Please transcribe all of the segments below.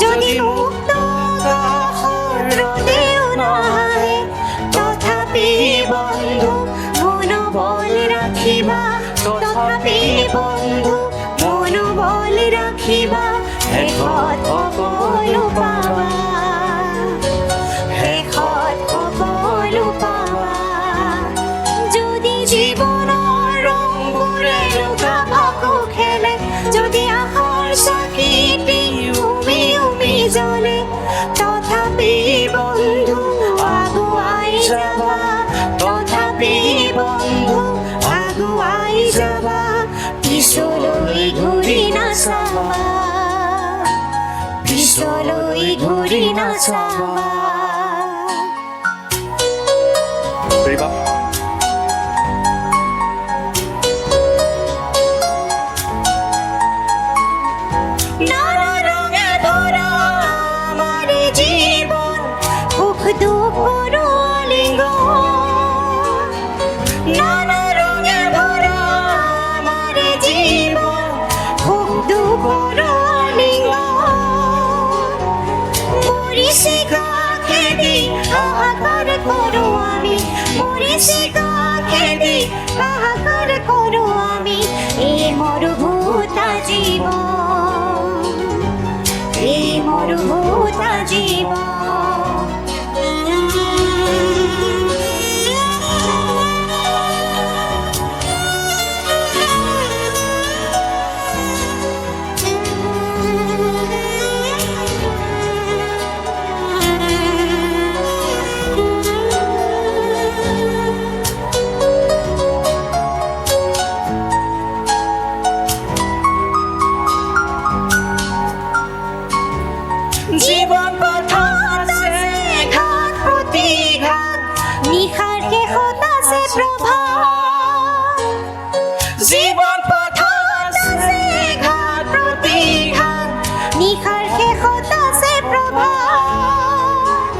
যদি মুক্ত রোদেও না হে, তথাপি বন্ধু মনোবল রাখিবা, তথাপি বন্ধু মনোবল রাখিবা, শেষত সকলো পাবা, শেষত সকলো পাবা। যদি জীৱনৰ ৰংবোৰে লুকা ভাকু খেলে, যদি আশাৰ চাকিটি উমি উমি জ্বলে, তথাপি বন্ধু আগুৱাই যাবা, তথাপি বন্ধু আগুৱাই যাবা, পিছলৈ ঘূৰি নাচাবা, পিছলৈ ঘূৰি নাচাবা। নানা রঙে ভরা আমার জীবন, সুখ দুঃখর আলিঙ্গন। নানা রঙে ভরা আমার জীবন, সুখ দুঃখর আলিঙ্গন। মরিষি কাকে দি হাহাকার করো আমি, মরিষি কাকে দি হাহাকার করো আমি, এই মরুভূতা জীবন, এই মরুভূতা জীবন। জীবন পথত আছে ঘাত প্ৰতিঘাত, নিশাৰ শেষত আছে প্ৰভাত। জীবন পথত আছে ঘাত প্ৰতিঘাত, নিশাৰ শেষত আছে প্ৰভাত।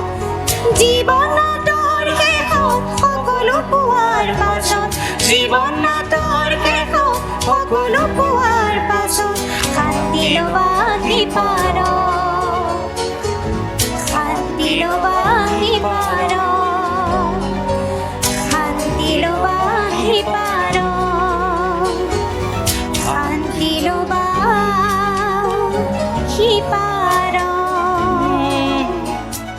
জীৱনৰ শেষত সকলো পোৱাৰ পাছত, জীৱনৰ শেষত সকলো পোৱাৰ পাছত, শান্তি ল'বা সিপাৰত, শান্তি ল'বা সিপাৰত, শান্তি ল'বা সিপাৰত, শান্তি ল'বা সিপাৰত।